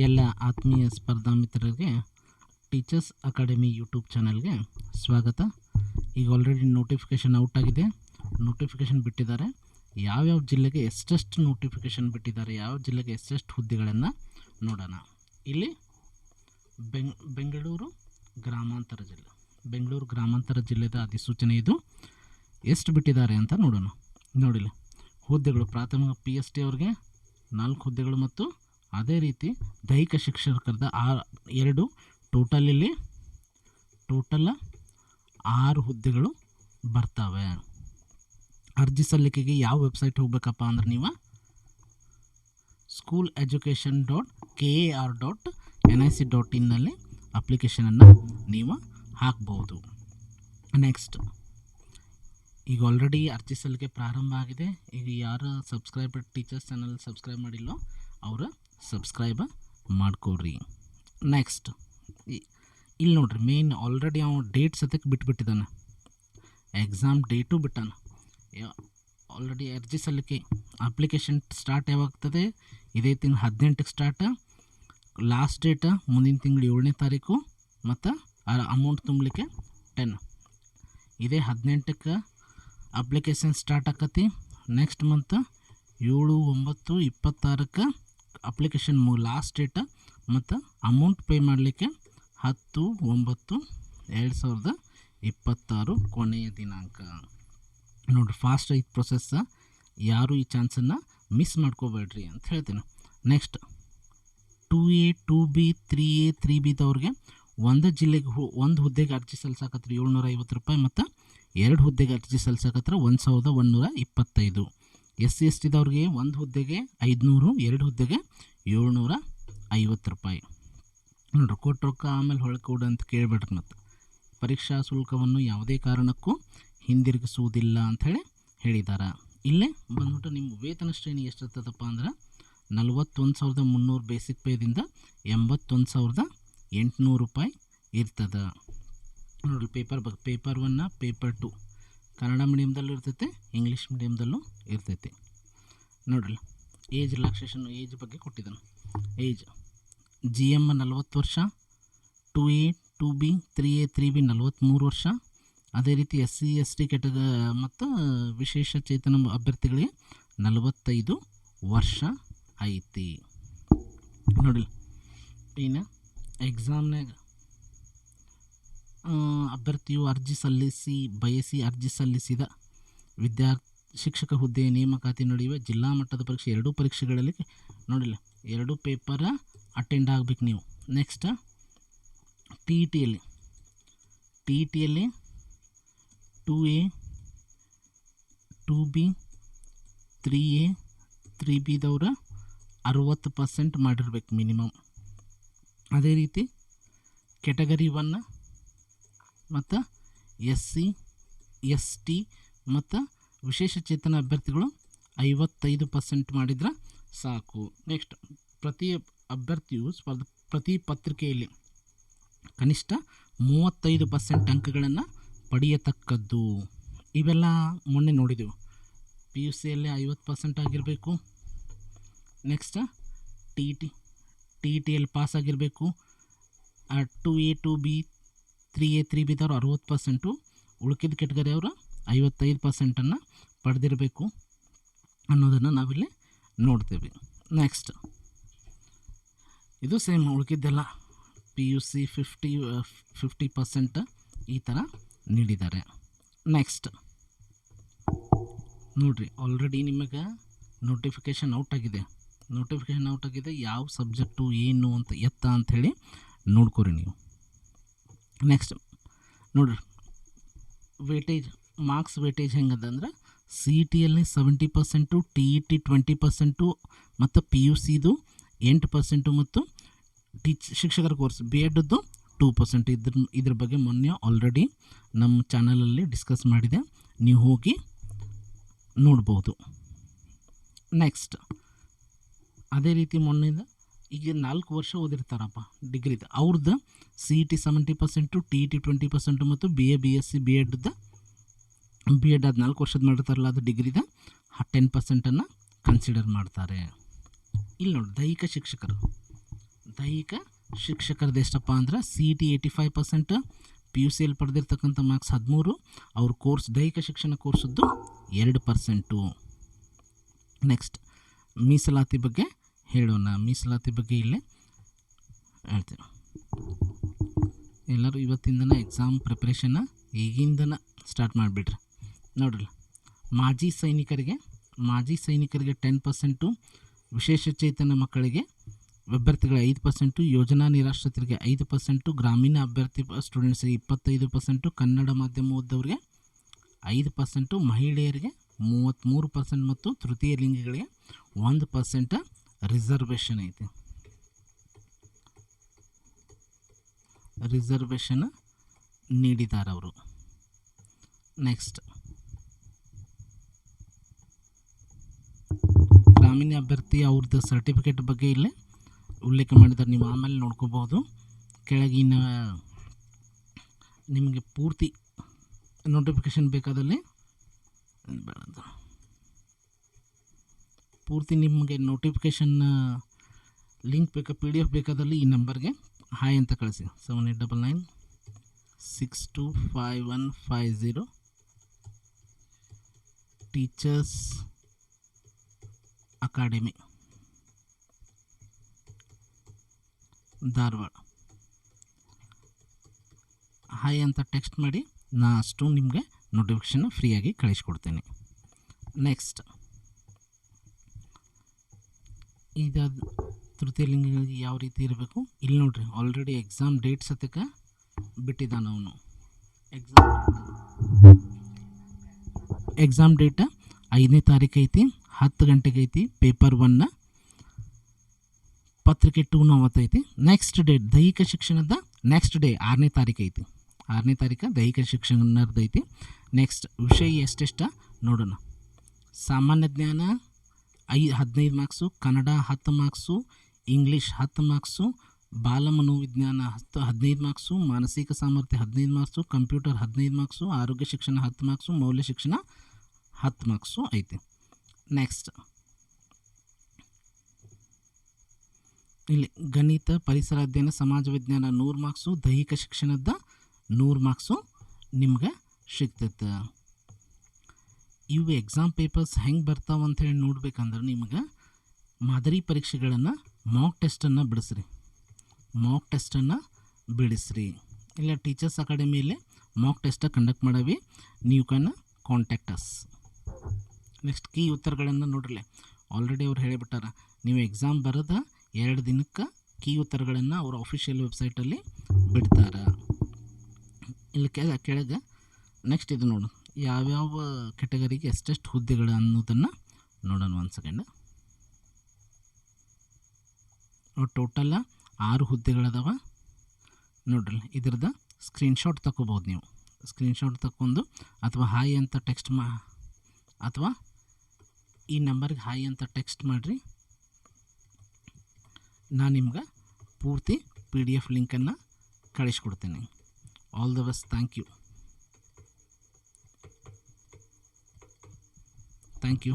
ಎಲ್ಲ ಆತ್ಮೀಯ ಸ್ಪರ್ಧಾ ಮಿತ್ರರಿಗೆ ಟೀಚರ್ಸ್ ಅಕಾಡೆಮಿ ಯೂಟ್ಯೂಬ್ ಚಾನಲ್ಗೆ ಸ್ವಾಗತ. ಈಗ ಆಲ್ರೆಡಿ ನೋಟಿಫಿಕೇಷನ್ ಔಟ್ ಆಗಿದೆ, ನೋಟಿಫಿಕೇಷನ್ ಬಿಟ್ಟಿದ್ದಾರೆ. ಯಾವ್ಯಾವ ಜಿಲ್ಲೆಗೆ ಎಷ್ಟೆಷ್ಟು ನೋಟಿಫಿಕೇಷನ್ ಬಿಟ್ಟಿದ್ದಾರೆ, ಯಾವ ಜಿಲ್ಲೆಗೆ ಎಷ್ಟೆಷ್ಟು ಹುದ್ದೆಗಳನ್ನು ನೋಡೋಣ. ಇಲ್ಲಿ ಬೆಂಗಳೂರು ಗ್ರಾಮಾಂತರ ಜಿಲ್ಲೆದ ಅಧಿಸೂಚನೆ ಇದು. ಎಷ್ಟು ಬಿಟ್ಟಿದ್ದಾರೆ ಅಂತ ನೋಡೋಣ. ನೋಡಿಲ್ಲ, ಹುದ್ದೆಗಳು ಪ್ರಾಥಮಿಕ PST ಅವ್ರಿಗೆ 4 ಹುದ್ದೆಗಳು ಮತ್ತು ಅದೇ ರೀತಿ ದೈಹಿಕ ಶಿಕ್ಷಕರದ 2 ಟೋಟಲ್ 6 ಹುದ್ದೆಗಳು ಬರ್ತವೆ. ಅರ್ಜಿ ಸಲ್ಲಿಕೆಗೆ ಯಾವ ವೆಬ್ಸೈಟ್ ಹೋಗ್ಬೇಕಪ್ಪ ಅಂದ್ರೆ ನೀವು schooleducation.kar.nic.in ನಲ್ಲಿ ಅಪ್ಲಿಕೇಶನನ್ನು ನೀವು ಹಾಕ್ಬೋದು. ನೆಕ್ಸ್ಟ್, ಈಗ ಆಲ್ರೆಡಿ ಅರ್ಜಿ ಸಲ್ಲಿಕೆ ಪ್ರಾರಂಭ ಆಗಿದೆ. ಈಗ ಯಾರು ಟೀಚರ್ಸ್ ಚಾನಲ್ ಸಬ್ಸ್ಕ್ರೈಬ್ ಮಾಡಿಲ್ಲೋ ಅವರು ಸಬ್ಸ್ಕ್ರೈಬ್ ಮಾಡ್ಕೊಳ್ರಿ. ನೆಕ್ಸ್ಟ್, ಇಲ್ಲಿ ನೋಡ್ರಿ, ಮೇನ್ ಆಲ್ರೆಡಿ ಅವನು ಡೇಟ್ ಸತಕ್ಕೆ ಬಿಟ್ಬಿಟ್ಟಿದ್ದಾನೆ, ಎಕ್ಸಾಮ್ ಡೇಟು ಬಿಟ್ಟಾನ. ಆಲ್ರೆಡಿ ಅರ್ಜಿ ಸಲ್ಲಿಕೆ ಅಪ್ಲಿಕೇಶನ್ ಸ್ಟಾರ್ಟ್ ಯಾವಾಗ್ತದೆ, ಇದೇ ತಿಂಗಳು 18ಕ್ಕೆ ಸ್ಟಾರ್ಟ್. ಲಾಸ್ಟ್ ಡೇಟ್ ಮುಂದಿನ ತಿಂಗಳು 7ನೇ ತಾರೀಕು ಮತ್ತು ಅಮೌಂಟ್ ತುಂಬಲಿಕ್ಕೆ 10. ಇದೇ 18ಕ್ಕೆ ಅಪ್ಲಿಕೇಶನ್ ಸ್ಟಾರ್ಟ್ ಆಕತಿ. ನೆಕ್ಸ್ಟ್ ಮಂತ್ 7/9/26ಕ್ಕೆ ಅಪ್ಲಿಕೇಶನ್ ಲಾಸ್ಟ್ ಡೇಟ್ ಮತ್ತು ಅಮೌಂಟ್ ಪೇ ಮಾಡಲಿಕ್ಕೆ 10/9/2026 ಕೊನೆಯ ದಿನಾಂಕ. ನೋಡಿರಿ, ಫಾಸ್ಟ್ ಐತೆ ಪ್ರೊಸೆಸ್, ಯಾರು ಈ ಚಾನ್ಸನ್ನು ಮಿಸ್ ಮಾಡ್ಕೋಬೇಡ್ರಿ ಅಂತ ಹೇಳ್ತೀನಿ. ನೆಕ್ಸ್ಟ್, 2A 2B 3A 3Bದವ್ರಿಗೆ ಒಂದು ಜಿಲ್ಲೆಗೆ ಒಂದು ಹುದ್ದೆಗೆ ಅರ್ಜಿ ಸಲ್ಲಿಸಕತ್ರ ₹750 ಮತ್ತು 2 ಹುದ್ದೆಗೆ ಅರ್ಜಿ ಸಲ್ಲಿಸಕತ್ರ $1125. SC STದವ್ರಿಗೆ ಒಂದು ಹುದ್ದೆಗೆ 500, 2 ಹುದ್ದೆಗೆ $750. ನೋಡ್ರಿ, ಕೊಟ್ಟು ರೊಕ್ಕ ಆಮೇಲೆ ಹೊಳ್ಕೊಡು ಅಂತ ಕೇಳಿಬಿಡ್ರಿ. ಮತ್ತು ಪರೀಕ್ಷಾ ಶುಲ್ಕವನ್ನು ಯಾವುದೇ ಕಾರಣಕ್ಕೂ ಹಿಂದಿರುಗಿಸುವುದಿಲ್ಲ ಅಂಥೇಳಿ ಹೇಳಿದ್ದಾರೆ. ಇಲ್ಲೇ ಬಂದ್ಬಿಟ್ಟು ನಿಮ್ಮ ವೇತನ ಶ್ರೇಣಿ ಎಷ್ಟಿರ್ತದಪ್ಪ ಅಂದ್ರೆ 41,300 ಬೇಸಿಕ್ ಪೇದಿಂದ 81,800 ರೂಪಾಯಿ ಇರ್ತದೆ. ನೋಡಿರಿ, ಪೇಪರ್ 1 ಪೇಪರ್ 2 ಕನ್ನಡ ಮೀಡಿಯಮ್ದಲ್ಲೂ ಇರ್ತೈತೆ, ಇಂಗ್ಲೀಷ್ ಮೀಡಿಯಮ್ದಲ್ಲೂ ಇರ್ತೈತಿ. ನೋಡ್ರಿ, ಏಜ್ ರಿಲ್ಯಾಕ್ಸೇಷನ್ ಏಜ್ ಬಗ್ಗೆ ಕೊಟ್ಟಿದ್ದಾನೆ. ಏಜ್ GM 40 ವರ್ಷ, 2A 2B 3A 3B 43 ವರ್ಷ. ಅದೇ ರೀತಿ SC ST ಮತ್ತು ವಿಶೇಷ ಚೇತನ ಅಭ್ಯರ್ಥಿಗಳಿಗೆ 45 ವರ್ಷ ಐತಿ. ನೋಡಿ, ಇನ್ನು ಎಕ್ಸಾಮ್ನಾಗ ಅಭ್ಯರ್ಥಿಯು ಅರ್ಜಿ ಸಲ್ಲಿಸಿದ ಶಿಕ್ಷಕ ಹುದ್ದೆಯ ನೇಮಕಾತಿ ನಡೆಯುವ ಜಿಲ್ಲಾ ಮಟ್ಟದ ಪರೀಕ್ಷೆ 2 ಪರೀಕ್ಷೆಗಳಲ್ಲಿ ನೋಡಿಲ್ಲ 2 ಪೇಪರ್ ಅಟೆಂಡ್ ಆಗಬೇಕು ನೀವು. ನೆಕ್ಸ್ಟ್, TETಯಲ್ಲಿ 2A 2B 3A 3Bದವರು 60% ಮಾಡಿರ್ಬೇಕು ಮಿನಿಮಮ್. ಅದೇ ರೀತಿ ಕ್ಯಾಟಗರಿ 1 ಮತ್ತು SC ST ಮತ್ತು ವಿಶೇಷ ಚೇತನ ಅಭ್ಯರ್ಥಿಗಳು 55% ಮಾಡಿದ್ರೆ ಸಾಕು. ನೆಕ್ಸ್ಟ್, ಪ್ರತಿ ಅಭ್ಯರ್ಥಿಯು ಪ್ರತಿ ಪತ್ರಿಕೆಯಲ್ಲಿ ಕನಿಷ್ಠ 35% ಅಂಕಗಳನ್ನು ಪಡೆಯತಕ್ಕದ್ದು. ಇವೆಲ್ಲ ಮೊನ್ನೆ ನೋಡಿದೆವು. PUCಯಲ್ಲಿ 50% ಆಗಿರಬೇಕು. ನೆಕ್ಸ್ಟ್, TETಯಲ್ಲಿ ಪಾಸ್ ಆಗಿರಬೇಕು. 2A 2B 3A 3Bದವರು 60%, ಉಳ್ಕಿದ ಕೆಟಗರಿ ಅವರು 55%ಅನ್ನು ಪಡೆದಿರಬೇಕು ಅನ್ನೋದನ್ನು ನಾವಿಲ್ಲಿ ನೋಡ್ತೇವೆ. ನೆಕ್ಸ್ಟ್, ಇದು ಸೇಮ್ ಉಳ್ಕಿದ್ದೆಲ್ಲ PUC 50% ಈ ಥರ ನೀಡಿದ್ದಾರೆ. ನೆಕ್ಸ್ಟ್ ನೋಡಿರಿ, ಆಲ್ರೆಡಿ ನಿಮಗೆ ನೋಟಿಫಿಕೇಷನ್ ಔಟ್ ಆಗಿದೆ. ಯಾವ ಸಬ್ಜೆಕ್ಟು ಏನು ಅಂತ ಅಂಥೇಳಿ ನೋಡ್ಕೊರಿ ನೀವು. ನೆಕ್ಸ್ಟ್ ನೋಡಿರಿ, ಮಾರ್ಕ್ಸ್ ವೇಟೇಜ್ ಹೆಂಗದ ಅಂದ್ರೆ CETಯಲ್ಲಿ 70%, TET 20% ಮತ್ತು PUCದು 8% ಮತ್ತು ಶಿಕ್ಷಕರ ಕೋರ್ಸ್ B.Edದ್ದು 2%. ಇದ್ರ ಬಗ್ಗೆ ಮೊನ್ನೆ ಆಲ್ರೆಡಿ ನಮ್ಮ ಚಾನಲಲ್ಲಿ ಡಿಸ್ಕಸ್ ಮಾಡಿದೆ, ನೀವು ಹೋಗಿ ನೋಡ್ಬೋದು. ನೆಕ್ಸ್ಟ್, ಅದೇ ರೀತಿ ಮೊನ್ನೆಯಿಂದ ಈಗ 4 ವರ್ಷ ಓದಿರ್ತಾರಪ್ಪ ಡಿಗ್ರಿದು, ಅವ್ರದ್ದು CET 70%, TET 20% ಮತ್ತು BA BSc B.Ed ಅದು 4 ವರ್ಷದ ಮಾಡಿರ್ತಾರಲ್ಲ, ಅದು ಡಿಗ್ರಿದ 10%ಅನ್ನು ಕನ್ಸಿಡರ್ ಮಾಡ್ತಾರೆ. ಇಲ್ಲಿ ನೋಡಿ, ದೈಹಿಕ ದೈಹಿಕ ಶಿಕ್ಷಕರದ್ದು ಎಷ್ಟಪ್ಪ ಅಂದ್ರೆ CET 85%, PUCಯಲ್ಲಿ ಪಡೆದಿರ್ತಕ್ಕಂಥ ಮಾರ್ಕ್ಸ್ 13, ಅವ್ರ ಕೋರ್ಸ್ ದೈಹಿಕ ಶಿಕ್ಷಣ ಕೋರ್ಸದ್ದು 2%. ನೆಕ್ಸ್ಟ್ ಮೀಸಲಾತಿ ಬಗ್ಗೆ ಹೇಳೋಣ. ಮೀಸಲಾತಿ ಬಗ್ಗೆ ಇಲ್ಲೇ ಹೇಳ್ತೀನಿ. ಎಲ್ಲರೂ ಇವತ್ತಿಂದನೇ ಎಕ್ಸಾಮ್ ಪ್ರಿಪ್ರೇಷನ್ನ ಈಗಿಂದನ ಸ್ಟಾರ್ಟ್ ಮಾಡಿಬಿಡ್ರಿ. ನೋಡ್ರಿ, ಮಾಜಿ ಸೈನಿಕರಿಗೆ 10%, ವಿಶೇಷ ಚೇತನ ಮಕ್ಕಳಿಗೆ ಅಭ್ಯರ್ಥಿಗಳಿಗೆ 5%, ಯೋಜನಾ ನಿರಾಶ್ರಿತರಿಗೆ 5%, ಗ್ರಾಮೀಣ ಅಭ್ಯರ್ಥಿ ಸ್ಟೂಡೆಂಟ್ಸ್ಗೆ 25%, ಕನ್ನಡ ಮಾಧ್ಯಮ ಓದೋರಿಗೆ 5%, ಮಹಿಳೆಯರಿಗೆ 33% ಮತ್ತು ತೃತೀಯ ಲಿಂಗಿಗಳಿಗೆ 1% ರಿಸರ್ವೇಷನ್ ಐತಿ. ರಿಸರ್ವೇಷನ್ ನೀಡಿದ್ದಾರೆ ಅವರು. ನೆಕ್ಸ್ಟ್ ಗ್ರಾಮೀಣ ಅಭ್ಯರ್ಥಿ ಅವ್ರದ್ದು ಸರ್ಟಿಫಿಕೇಟ್ ಬಗ್ಗೆ ಇಲ್ಲೇ ಉಲ್ಲೇಖ ಮಾಡಿದ್ದಾರೆ, ನೀವು ಆಮೇಲೆ ನೋಡ್ಕೋಬೋದು. ಕೆಳಗಿನ ನಿಮಗೆ ಪೂರ್ತಿ ನೋಟಿಫಿಕೇಷನ್ ಬೇಕಾದಲ್ಲಿ ಪೂರ್ತಿ ನಿಮಗೆ ನೋಟಿಫಿಕೇಷನ್ ಲಿಂಕ್ ಬೇಕಾ PDF ಬೇಕಾದಲ್ಲಿ ಈ ನಂಬರ್ಗೆ ಹಾಯ್ ಅಂತ ಕಳಿಸಿ. 7899625150 ಟೀಚರ್ಸ್ ಅಕಾಡೆಮಿ ಧಾರವಾಡ. ಹಾಯ್ ಅಂತ ಟೆಕ್ಸ್ಟ್ ಮಾಡಿ, ನಾ ಅಷ್ಟು ನಿಮಗೆ ನೋಟಿಫಿಕೇಷನ್ ಫ್ರೀಯಾಗಿ ಕಳಿಸ್ಕೊಡ್ತೇನೆ. ನೆಕ್ಸ್ಟ್ ಇದು ತೃತೀಯ ಲಿಂಗಿಗಳಿಗೆ ಯಾವ ರೀತಿ ಇರಬೇಕು ಇಲ್ಲಿ ನೋಡ್ರಿ. ಆಲ್ರೆಡಿ ಎಕ್ಸಾಮ್ ಡೇಟ್ ಸತ್ಯಕ್ಕೆ ಬಿಟ್ಟಿದ್ದಾನ ಅವನು. ಎಕ್ಸಾಮ್ ಡೇಟ್ 5ನೇ ತಾರೀಕು ಐತಿ, 10 ಗಂಟೆಗೆ ಐತಿ. ಪೇಪರ್ 1 ಪತ್ರಿಕೆ 2 ಅವತ್ತೈತಿ. ನೆಕ್ಸ್ಟ್ ಡೇಟ್ ದೈಹಿಕ ಶಿಕ್ಷಣದ ನೆಕ್ಸ್ಟ್ ಡೇ 6ನೇ ತಾರೀಕು ಐತಿ. 6ನೇ ತಾರೀಕು ದೈಹಿಕ ಶಿಕ್ಷಣದ ಐತಿ. ನೆಕ್ಸ್ಟ್ ವಿಷಯ ಎಷ್ಟೆಷ್ಟ ನೋಡೋಣ. ಸಾಮಾನ್ಯ ಜ್ಞಾನ 15 marks, Kannada 10 marks, English 10 marks, ಬಾಲ ಮನೋವಿಜ್ಞಾನ 15 ಮಾರ್ಕ್ಸು, ಮಾನಸಿಕ ಸಾಮರ್ಥ್ಯ 15 ಮಾರ್ಕ್ಸು, ಕಂಪ್ಯೂಟರ್ 15 ಮಾರ್ಕ್ಸು, ಆರೋಗ್ಯ ಶಿಕ್ಷಣ 10 ಮಾರ್ಕ್ಸು, ಮೌಲ್ಯ ಶಿಕ್ಷಣ 10 ಮಾರ್ಕ್ಸು ಐತಿ. ನೆಕ್ಸ್ಟ್ ಇಲ್ಲಿ ಗಣಿತ, ಪರಿಸರ ಅಧ್ಯಯನ, ಸಮಾಜ ವಿಜ್ಞಾನ 100 ಮಾರ್ಕ್ಸು, ದೈಹಿಕ ಶಿಕ್ಷಣದ 100 ಮಾರ್ಕ್ಸು ನಿಮ್ಗೆ ಸಿಗ್ತೈತೆ. ಇವು ಎಕ್ಸಾಮ್ ಪೇಪರ್ಸ್ ಹೆಂಗೆ ಬರ್ತಾವೆ ಅಂಥೇಳಿ ನೋಡ್ಬೇಕಂದ್ರೆ ನಿಮ್ಗೆ ಮಾದರಿ ಪರೀಕ್ಷೆಗಳನ್ನು ಮಾಕ್ ಟೆಸ್ಟನ್ನು ಬಿಡಿಸ್ರಿ. ಇಲ್ಲ ಟೀಚರ್ಸ್ ಅಕಾಡೆಮಿಯಲ್ಲಿ ಮಾಕ್ ಟೆಸ್ಟ್ ಕಂಡಕ್ಟ್ ಮಾಡವಿ, ನೀವು can contact us. Next key ಉತ್ತರಗಳನ್ನು ನೋಡ್ರಲೆ, ಆಲ್ರೆಡಿ ಅವ್ರು ಹೇಳಿಬಿಟ್ಟಾರ. ನೀವು ಎಕ್ಸಾಮ್ ಬರೋದ 2 ದಿನಕ್ಕೆ ಕೀ ಉತ್ತರಗಳನ್ನು ಅವ್ರ ಅಫಿಷಿಯಲ್ ವೆಬ್ಸೈಟಲ್ಲಿ ಬಿಡ್ತಾರೆ. ಇಲ್ಲಿ ಕೆಳಗೆ ನೆಕ್ಸ್ಟ್ ಇದು ನೋಡು, ಯಾವ್ಯಾವ ಕೆಟಗರಿಗೆ ಎಷ್ಟೆಷ್ಟು ಹುದ್ದೆಗಳು ಅನ್ನೋದನ್ನು ನೋಡೋಣ. 1 ಸೆಕೆಂಡ್. ಟೋಟಲ್ 6 ಹುದ್ದೆಗಳದಾವ ನೋಡ್ರಿ. ಇದ್ರದ್ದು ಸ್ಕ್ರೀನ್ಶಾಟ್ ತಗೋಬೋದು ನೀವು. ಸ್ಕ್ರೀನ್ಶಾಟ್ ತಗೊಂಡು ಅಥವಾ ಹಾಯ್ ಅಂತ ಟೆಕ್ಸ್ಟ್ ಅಥವಾ ಈ ನಂಬರ್ಗೆ ಹಾಯ್ ಅಂತ ಟೆಕ್ಸ್ಟ್ ಮಾಡಿರಿ. ನಾನು ನಿಮ್ಗೆ ಪೂರ್ತಿ PDF ಲಿಂಕನ್ನು ಕಳಿಸ್ಕೊಡ್ತೇನೆ. All the best. Thank you.